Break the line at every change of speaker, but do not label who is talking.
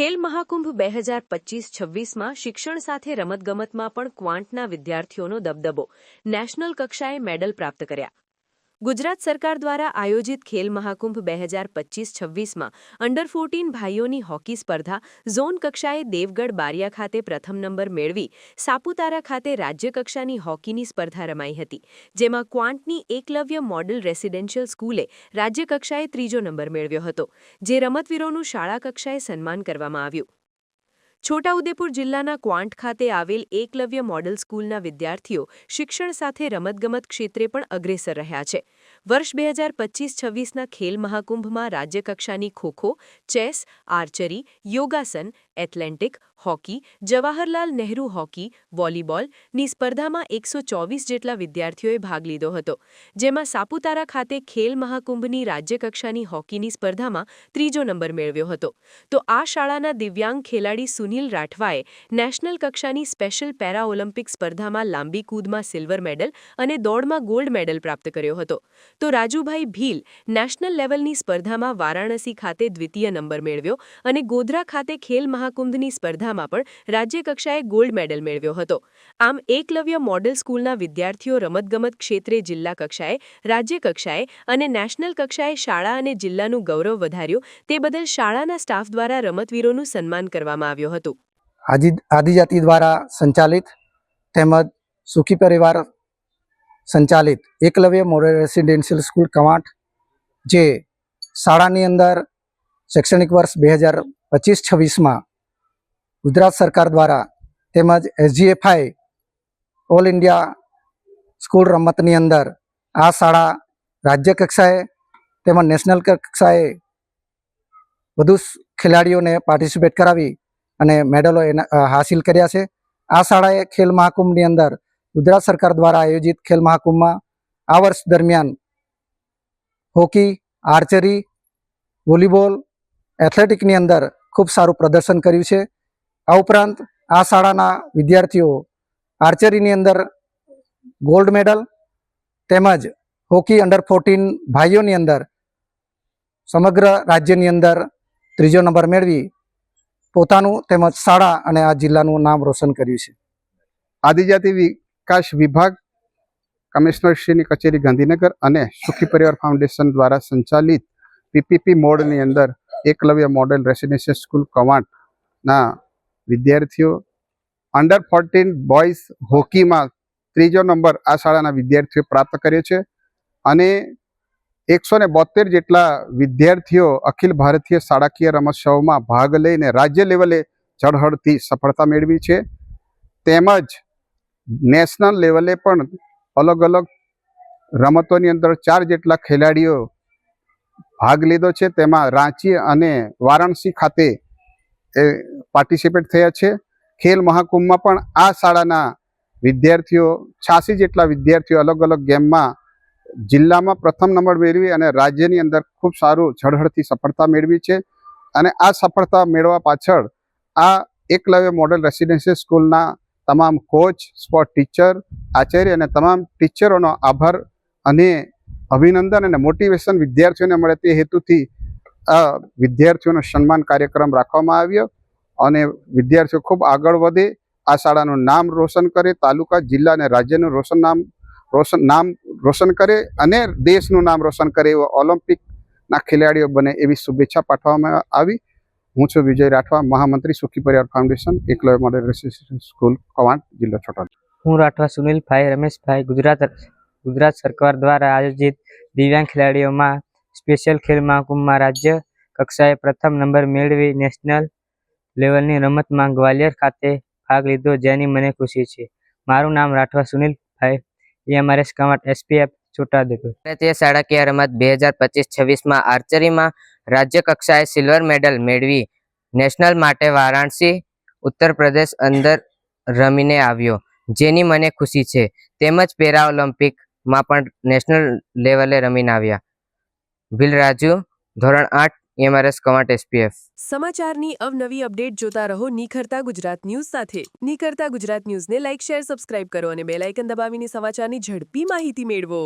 ખેલ મહાકુંભ 2025-26માં શિક્ષણ સાથે રમતગમતમાં પણ ક્વાંટના વિદ્યાર્થીઓનો દબદબો, નેશનલ કક્ષાએ મેડલ પ્રાપ્ત કર્યા. ગુજરાત સરકાર દ્વારા આયોજિત ખેલ મહાકુંભ 2025-26માં અંડર-14 ભાઈઓની હોકી સ્પર્ધા ઝોન કક્ષાએ દેવગઢ બારિયા ખાતે પ્રથમ નંબર મેળવી સાપુતારા ખાતે રાજ્યકક્ષાની હોકીની સ્પર્ધા રમાઈ હતી, જેમાં ક્વાંટની એકલવ્ય મોડલ રેસિડેન્શિયલ સ્કૂલે રાજ્યકક્ષાએ ત્રીજો નંબર મેળવ્યો હતો, જે રમતવીરોનું શાળા કક્ષાએ સન્માન કરવામાં આવ્યું. છોટાઉદેપુર જિલ્લાના ક્વાંટ ખાતે આવેલ એકલવ્ય મોડલ સ્કૂલના વિદ્યાર્થીઓ શિક્ષણ સાથે રમતગમત ક્ષેત્રે પણ અગ્રેસર રહ્યા છે. વર્ષ 2025-26ના ખેલ મહાકુંભમાં રાજ્યકક્ષાની kho kho, chess, archery, yogasana, athletic, hockey, Jawaharlal Nehru hockey, વોલીબોલની સ્પર્ધામાં 124 જેટલા વિદ્યાર્થીઓએ ભાગ લીધો હતો, જેમાં સાપુતારા ખાતે ખેલ મહાકુંભની રાજ્યકક્ષાની હોકીની સ્પર્ધામાં ત્રીજો નંબર મેળવ્યો હતો. તો આ શાળાના દિવ્યાંગ ખેલાડી સુનિલ રાઠવાએ નેશનલ કક્ષાની સ્પેશિયલ પેરા ઓલિમ્પિક સ્પર્ધામાં લાંબી કૂદમાં સિલ્વર મેડલ અને દોડમાં ગોલ્ડ મેડલ પ્રાપ્ત કર્યો હતો. તો રાજુભાઈ ભીલ નેશનલ લેવલની સ્પર્ધામાં વારાણસી ખાતે દ્વિતીય નંબર મેળવ્યો અને ગોધરા ખાતે ખેલ મહાકુંભની સ્પર્ધામાં પણ રાજ્યકક્ષાએ ગોલ્ડ મેડલ મેળવ્યો હતો. આમ એકલવ્ય મોડલ સ્કૂલના વિદ્યાર્થીઓ રમતગમત ક્ષેત્રે જિલ્લા કક્ષાએ, રાજ્યકક્ષાએ અને નેશનલ કક્ષાએ શાળા અને જિલ્લાનું ગૌરવ વધાર્યું, તે બદલ શાળાના સ્ટાફ દ્વારા રમતવીરોનું સન્માન કરવામાં આવ્યું હતું.
આદિજાતિ દ્વારા સંચાલિત તેમજ સુખી પરિવાર સંચાલિત Eklavya model residential school Kawant, જે શાળાની અંદર શૈક્ષણિક વર્ષ 2025-26માં ગુજરાત સરકાર દ્વારા તેમજ SGFI ઓલ ઇન્ડિયા સ્કૂલ રમતની અંદર આ શાળા રાજ્ય કક્ષાએ તેમજ નેશનલ કક્ષાએ વધુ ખેલાડીઓને પાર્ટિસિપેટ કરાવી અને મેડલો હાસિલ કર્યા છે. આ શાળાએ ખેલ મહાકુંભની અંદર ગુજરાત સરકાર દ્વારા આયોજિત ખેલ મહાકુંભમાં આ વર્ષ દરમિયાન હોકી, આર્ચરી, વોલીબોલ, એથ્લેટિકની અંદર ખૂબ સારું પ્રદર્શન કર્યું છે. આ ઉપરાંત આ શાળાના વિદ્યાર્થીઓ આર્ચરીની અંદર ગોલ્ડ મેડલ તેમજ હોકી અંડર-14 ભાઈઓની અંદર સમગ્ર રાજ્યની અંદર ત્રીજો નંબર મેળવી પોતાનું તેમજ શાળા અને આ જિલ્લાનું નામ રોશન કર્યું છે.
આદિજાતિ વિકાસ વિભાગ, કમિશનરશ્રીની કચેરી ગાંધીનગર અને સુખી પરિવાર ફાઉન્ડેશન દ્વારા સંચાલિત PPP મોડની અંદર એકલવ્ય મોડલ રેસિડેન્શિયલ સ્કૂલ કવાંટના વિદ્યાર્થીઓ અંડર-14 બોયઝ હોકીમાં ત્રીજો નંબર આ શાળાના વિદ્યાર્થીઓ પ્રાપ્ત કર્યો છે અને 172 જેટલા વિદ્યાર્થીઓ અખિલ ભારતીય શાળાકીય રમોત્સવમાં ભાગ લઈને રાજ્ય લેવલે ઝળહળતી સફળતા મેળવી છે. તેમજ નેશનલ લેવલે પણ અલગ અલગ રમતોની અંદર 4 જેટલા ખેલાડીઓ ભાગ લીધો છે. તેમાં રાંચી અને વારાણસી ખાતે પાર્ટિસિપેટ થયા છે. ખેલ મહાકુંભમાં પણ આ શાળાના વિદ્યાર્થીઓ 86 જેટલા વિદ્યાર્થીઓ અલગ અલગ ગેમમાં જિલ્લામાં પ્રથમ નંબર મેળવી અને રાજ્યની અંદર ખૂબ સારું ઝળહળતી સફળતા મેળવી છે. અને આ સફળતા મેળવવા પાછળ આ એકલવ્ય મોડલ રેસિડેન્શિયલ સ્કૂલના તમામ કોચ, સ્પોર્ટ ટીચર, આચાર્ય અને તમામ ટીચરોનો આભાર અને અભિનંદન અને મોટિવેશન વિદ્યાર્થીઓને મળે તે હેતુથી આ વિદ્યાર્થીઓનો સન્માન કાર્યક્રમ રાખવામાં આવ્યો અને વિદ્યાર્થીઓ ખૂબ આગળ વધે, આ શાળાનું નામ રોશન કરે, તાલુકા, જિલ્લા અને રાજ્યનું નામ રોશન કરે અને દેશનું નામ રોશન કરે એવો ઓલિમ્પિકના ખેલાડીઓ બને એવી શુભેચ્છા પાઠવવામાં આવી. હું છું વિજય રાઠવા, મહામંત્રી Sukhi Parivar foundation, Eklavya model residential school Kawant, જિલ્લો છોટાઉદેપુર.
હું રાઠવા સુનિલભાઈ રમેશભાઈ ગુજરાત સરકાર દ્વારા આયોજિત દિવ્યાંગ ખેલાડીઓમાં સ્પેશિયલ ખેલ મહાકુંભમાં રાજ્ય કક્ષાએ પ્રથમ નંબર મેળવી નેશનલ લેવલની રમતમાં ગ્વાલિયર ખાતે ભાગ લીધો, જેની મને ખુશી છે. મારું નામ રાઠવા સુનિલભાઈ, EMRS કવાંટ, SPF, છોટાઉદેપુર.
ભારતીય શાળાકીય રમત 2025-26માં આર્ચરીમાં રાજ્ય કક્ષાએ સિલ્વર મેડલ મેળવી નેશનલ માટે વારાણસી, ઉત્તર પ્રદેશ અંદર રમીને આવ્યો, જેની મને ખુશી છે. તેમજ પેરા ઓલિમ્પિકમાં પણ નેશનલ લેવલે રમીને આવ્યા. ભીલ રાજુ, ધોરણ 8, EMRS કવાંટ, SPF.
સમાચારની અવનવી અપડેટ જોતા રહો નિખરતા ગુજરાત ન્યૂઝ સાથે. નિખરતા ગુજરાત ન્યૂઝને લાઇક, શેર, સબસ્ક્રાઇબ કરો અને બેલ આઇકન દબાવીને સમાચારની ઝડપી માહિતી મેળવો.